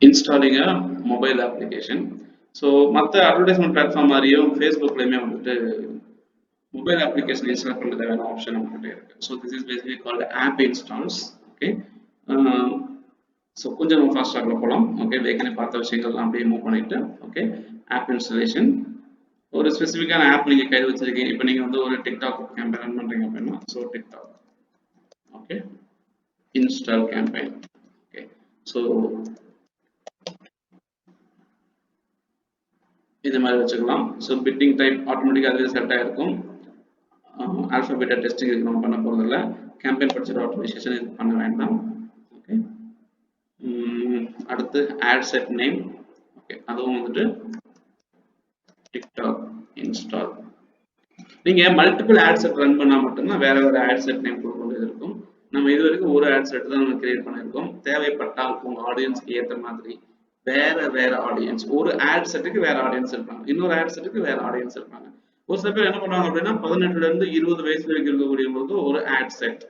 installing a mobile application. So மற்ற advertisement platform மாதிரியும் Facebookலயுமே வந்துட்டு mobile application install பண்றதுக்கான ஆப்ஷன் நம்மகிட்ட இருக்கு. So this is basically called app installs. Okay. So கொஞ்சம் ஃபாஸ்டாக போகலாம். ஓகே, ஏற்கனவே பார்த்த விஷயங்கள்லாம் அப்படியே மூவ் பண்ணிட்டு ஓகே ஆப் இன்ஸ்டாலேஷன். ஒரு ஸ்பெசிஃபிக்கான ஆப் நீங்கள் கையில் வச்சிருக்கீங்க. இப்போ நீங்கள் வந்து ஒரு டிக்டாக் கேம்பெயின் ரன் பண்ணுறீங்க அப்படின்னா so TikTok okay install campaign. Okay, so இந்த மாதிரி வச்சுக்கலாம். ஸோ பிட்டிங் டைப் ஆட்டோமேட்டிக்காக அதுவே செட் ஆகிருக்கும். ஆல்ஃபபெட்டா டெஸ்டிங் இதுக்கு நம்ம பண்ண போகிறதில்ல. கேம்பெயின் படிச்சுட்டு ஆட்டோமைசேஷன் இது பண்ண வேண்டாம். ஓகே, அடுத்து ஆட் செட் நேம். ஓகே, அதுவும் வந்துட்டு டிக்டாக் இன்ஸ்டால். நீங்க மல்டிபிள் ஆட் செட் ரன் பண்ணா மட்டும்தான் வேற வேற ஆட் செட் நேம் கொடுக்க வேண்டியது இருக்கும். நம்ம இது வரைக்கும் ஒரு ஆட் செட் தான் நம்ம கிரியேட் பண்ணியிருக்கோம். தேவைப்பட்டால் உங்க ஆடியன்ஸ்க்கு ஏற்ற மாதிரி வேற வேற ஆடியன்ஸ், ஒரு ஆட் செட்டுக்கு வேற ஆடியன்ஸ் இருப்பாங்க, இன்னொரு ஆட் செட்டுக்கு வேற ஆடியன்ஸ் இருப்பாங்க. ஒரு சில பேர் என்ன பண்ணுவாங்க அப்படின்னா 18ல இருந்து 20 வயசு வரைக்கும் இருக்கக்கூடியவங்களுக்கு ஒரு ஆட் செட்,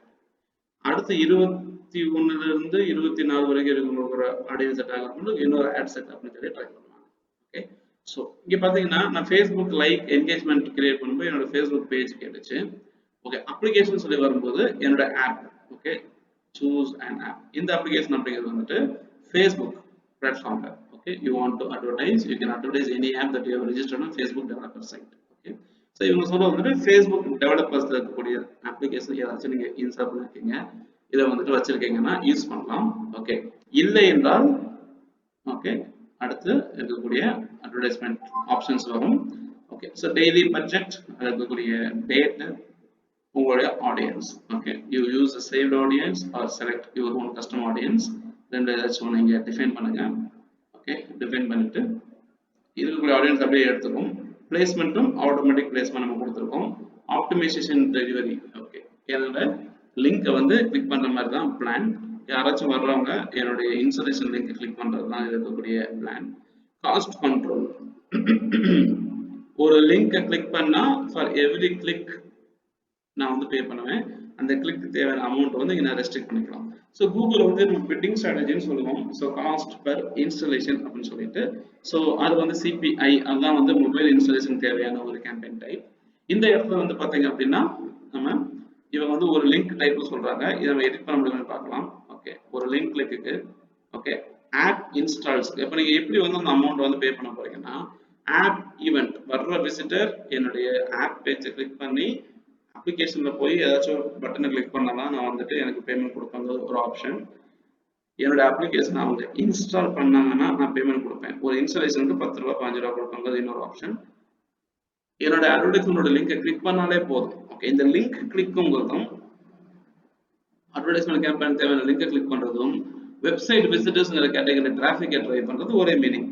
அடுத்து 21ல இருந்து 24 வரைக்கும் இருக்கவங்களுக்கு ஒரு ஆடியன்ஸ் செட் ஆகும் இன்னொரு ஆட் செட் அப்படின்னு சொல்லி ட்ரை பண்ணுவாங்க. ஓகே, ஸோ இங்க பாத்தீங்கன்னா நான் ஃபேஸ்புக் லைக் என்கேஜ்மெண்ட் கிரியேட் பண்ணும்போது என்னோட ஃபேஸ்புக் பேஜ் கேட்டுச்சு. ஓகே, அப்ளிகேஷன் சொல்லி வரும்போது என்னோட app okay choose and app. இந்த அப்ளிகேஷன் அப்படிங்கிறது வந்துட்டு ஃபேஸ்புக் பிளாட்ஃபார்ம்ல okay you want to advertise, you can advertise any app that you have registered on Facebook developer site. Okay, so இவங்க சொல்றது வந்துட்டு ஃபேஸ்புக் டெவலப்பர்ஸ்ல இருக்கக்கூடிய அப்ளிகேஷன் ஏதாச்சும் நீங்க இன்ஸ்டால் பண்ணிருக்கீங்க, இதை வந்துட்டு வச்சிருக்கீங்கன்னா யூஸ் பண்ணலாம். ஓகே, இல்லை என்றால் ஓகே அடுத்து இருக்கக்கூடிய அட்வர்டைஸ்மெண்ட் ஆப்ஷன்ஸ் வரும். ஓகே, ஸோ டெய்லி பட்ஜெட், இருக்கக்கூடிய டேட், உங்களுடைய audience. Okay, you use saved audience or select your own custom audience. ரெண்டு ஏதாச்சும் நீங்க டிஃபைன் பண்ணுங்க. ஓகே, டிஃபைன் பண்ணிட்டு இருக்கக்கூடிய ஆடியன்ஸ் அப்படியே எடுத்துக்கும். பிளேஸ்மெண்ட்டும் ஆட்டோமேட்டிக் பிளேஸ்மெண்ட் நம்ம கொடுத்துருக்கோம். Optimisation delivery. ஓகே, என்னோட லிங்கை வந்து கிளிக் பண்ற மாதிரி தான் பிளான். யாராச்சும் வர்றவங்க என்னுடைய இன்ஸ்டாலேஷன் லிங்க் கிளிக் பண்றது தான் இருக்கக்கூடிய பிளான். காஸ்ட் கண்ட்ரோல், ஒரு லிங்கை கிளிக் பண்ணா ஃபார் எவ்ரி கிளிக் நான் வந்து பே பண்ணுவேன். அந்த கிளிக் தேவையான அமௌண்ட் வந்து இங்க நான் ரெஸ்ட்ரிக்ட் பண்ணிக்கலாம். ஸோ கூகுள் வந்து பிட்டிங் ஸ்ட்ராட்டஜின்னு சொல்லுவோம். ஸோ காஸ்ட் பெர் இன்ஸ்டாலேஷன் அப்படின்னு சொல்லிட்டு, ஸோ அது வந்து சிபிஐ, அதுதான் வந்து மொபைல் இன்ஸ்டாலேஷன் தேவையான ஒரு கேம்பெயின் டைப். இந்த இடத்துல வந்து பாத்தீங்க அப்படின்னா நம்ம இவங்க வந்து ஒரு லிங்க் டைப் சொல்றாங்க, இதை நம்ம எடிட் பண்ண முடியும்னு பார்க்கலாம். ஓகே, ஒரு லிங்க் கிளிக்கு ஓகே ஆப் இன்ஸ்டால்ஸ். இப்போ நீங்க எப்படி வந்து அந்த அமௌண்ட் வந்து பே பண்ண போறீங்கன்னா, ஆப் ஈவெண்ட் வர்ற விசிட்டர் என்னுடைய ஆப் பேஜை கிளிக் பண்ணி அப்ளிகேஷன்ல போய் ஏதாச்சும் பட்டனை கிளிக் பண்ணலாம், நான் வந்துட்டு எனக்கு பேமெண்ட் கொடுப்பாங்க ஒரு ஆப்ஷன். என்னோட அப்ளிகேஷன் அவங்க இன்ஸ்டால் பண்ணாங்கன்னா நான் பேமெண்ட் கொடுப்பேன். ஒரு இன்ஸ்டாலேஷனுக்கு 10 ரூபா 15 ரூபா கொடுப்பாங்க, இன்னொரு ஆப்ஷன். என்னோட அட்வர்டைஸ்மெண்டோட லிங்கை கிளிக் பண்ணாலே போதும். ஓகே, இந்த லிங்க் கிளிக்குங்கிறதும் அட்வர்டைஸ்மெண்ட் கேம்பெயின் தேவையான லிங்கை கிளிக் பண்றதும் வெப்சைட் விசிட்டர்ஸ்ங்கிற கேட்டகரி டிராஃபிக்கை ட்ரை பண்றது ஒரே மீனிங்,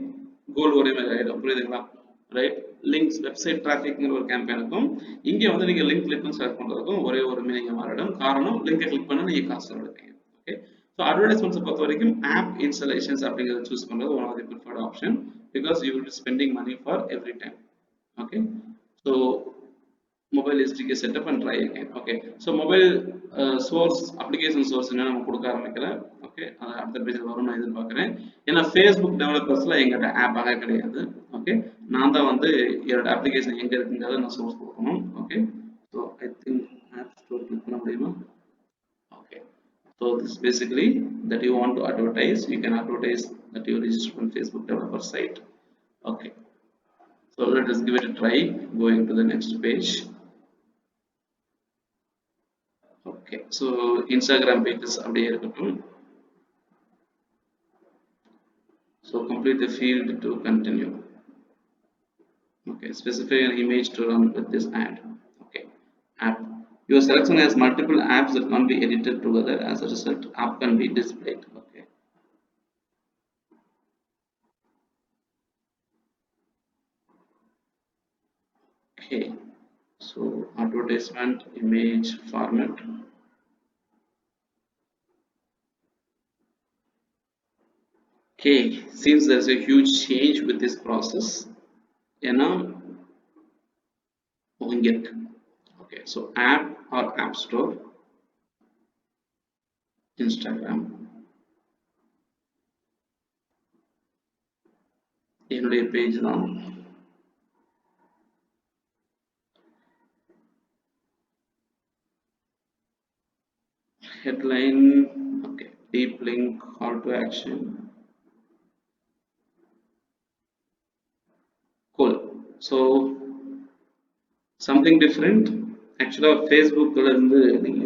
கோல் ஒரே மாதிரி ஆயிடும். புரியுதுங்களா? ரைட், லிங்க்ஸ் வெப்சைட் டிராஃபிக்ங்கிற ஒரு கேம்பெயினுக்கும் இங்கே வந்து நீங்க லிங்க் கிளிக் செலக்ட் பண்றதுக்கும் ஒரே ஒரு மீனிங் மாறிடும். காரணம் லிங்கை கிளிக் பண்ணா நீங்க காசு எடுப்பீங்க. ஓகே, ஸோ அட்வர்டைஸ்மெண்ட்ஸ் பொறுத்த வரைக்கும் ஆப் இன்ஸ்டாலேஷன்ஸ் அப்படிங்கிறத சூஸ் பண்றது one of the preferred option, because you will be spending money for every time. Okay, so mobile SDK setup and try again. Okay, so mobile source application source என்ன நம்ம கொடுக்க ஆரம்பிக்கல. Okay, அது அடுத்த பேஜ்ல வரும் நான் எதிர்பார்க்கிறேன். ஏன்னா ஃபேஸ்புக் டெவலப்பர்ஸ்ல எங்கிட்ட ஆப் ஆக கிடையாது. ஓகே, நான் தான் வந்து என்னோட அப்ளிகேஷன் எங்க இருக்குங்கிறத நான் சோர்ஸ் கொடுக்கணும். Okay, so I think app store click பண்ண முடியுமா? Okay, so this basically that you want to advertise, you can advertise that you register on Facebook developer site. Okay, so let us give it a try going to the next page. Okay, so Instagram pages அப்படியே இருக்கட்டும். So complete the field to continue. Okay, specify an image to run with this ad. Okay, app. Your selection has multiple apps that can be edited together. As a result, app can be displayed. Okay. Okay, so advertisement image format. Okay, seems there's a huge change with this process. Now, get. Okay, so app or app store, Instagram. என்னுடைய page தான். Headline, okay, deep link, call to action. Cool. So something different. Actually, Facebook இருந்து நீங்க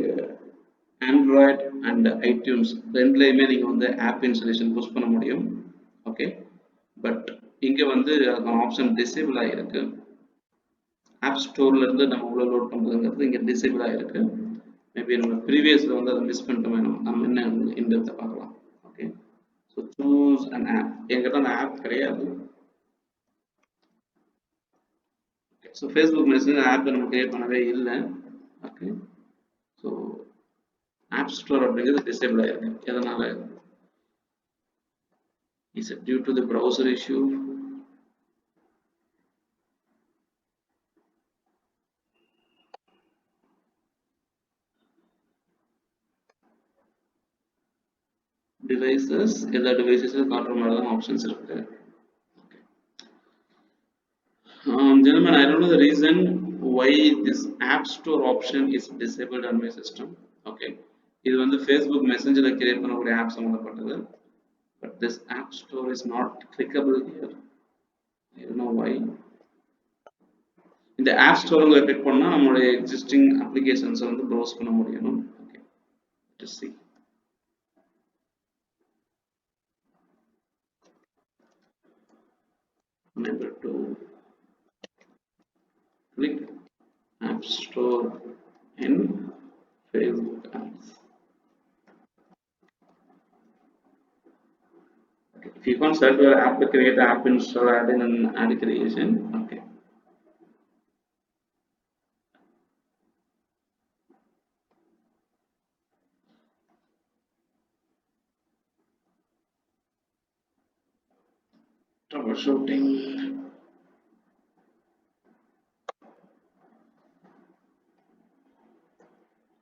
Android and iTunes ரெண்டுலையுமே நீங்க வந்து app installation push பண்ண முடியும். Okay, but இங்க வந்து அந்த ஆப்ஷன் டிசேபிள் ஆயிருக்கு. ஆப் ஸ்டோர்ல இருந்து நம்ம உள்ள லோட் பண்றதுங்கிறது இங்க டிசேபிள் ஆயிருக்கு. மேபி நம்ம ப்ரீவியஸ்ல வந்து அதை மிஸ் பண்ணிட்டோம். நம்ம என்ன இந்த பார்க்கலாம். Okay, so choose an app. என்கிட்ட அந்த ஆப் கிடையாது. ஸோ ஃபேஸ்புக் மெசேஜ் ஆப் நம்ம கிரியேட் பண்ணவே இல்லை. ஓகே, ஸோ ஆப் ஸ்டோர் அப்படிங்கிறது டிசேபிள் ஆயிருக்கு. எதனால? Is it due to the browser issue? Devices, எல்லா devices காட்டுற மாதிரி தான் ஆப்ஷன்ஸ் இருக்கு. Gentlemen, I don't know the reason why this app store option is disabled on my system. Okay, இது வந்து Facebook Messenger கிரியேட் பண்ணக்கூடிய ஆப் சம்பந்தப்பட்டது. But this app store is not clickable here. I don't know why. இந்த app store click பண்ணா நம்மளுடைய existing applications வந்து browse பண்ண முடியும். Okay, let's see. Unable to click app store in Facebook apps. Okay. If you can't search your app to create an app install, add in an ad creation. Okay. Troubleshooting.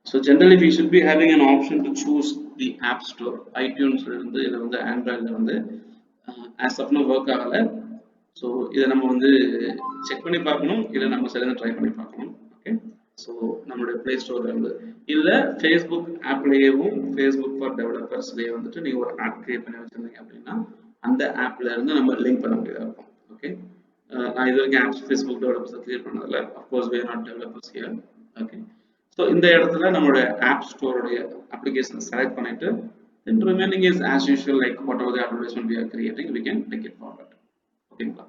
So generally we should be having an option to choose the app store. iTunes இருந்து இது வந்து Android வந்து as of now work ஆகல. So இதை நம்ம வந்து check பண்ணி பார்க்கணும், இல்லை நம்ம சரியாக ட்ரை பண்ணி பார்க்கணும். ஓகே, ஸோ நம்மளுடைய ப்ளே ஸ்டோர்ல இருந்து இல்லை ஃபேஸ்புக் ஆப்லேயும் ஃபேஸ்புக் ஃபார் டெவலப்பர்ஸ்லேயே வந்துட்டு நீங்கள் ஒரு ஆப் கிரியேட் பண்ணி வச்சுருந்தீங்க அப்படின்னா அந்த ஆப்ல இருந்து நம்ம லிங்க் பண்ண முடியாதா இருக்கும். ஓகே, நான் இது வரைக்கும் ஆப்ஸ் ஃபேஸ்புக் டெவலப்பர்ஸ் கிரியேட் பண்ணதில்ல. Of course we are not developers here. Okay, so இந்த இடத்துல நம்மளுடைய ஆப் ஸ்டோருடைய அப்ளிகேஷன் செலக்ட் பண்ணிட்டு then remaining is as usual, like whatever the advertisement we are creating, we can take it forward. ஓகேங்களா?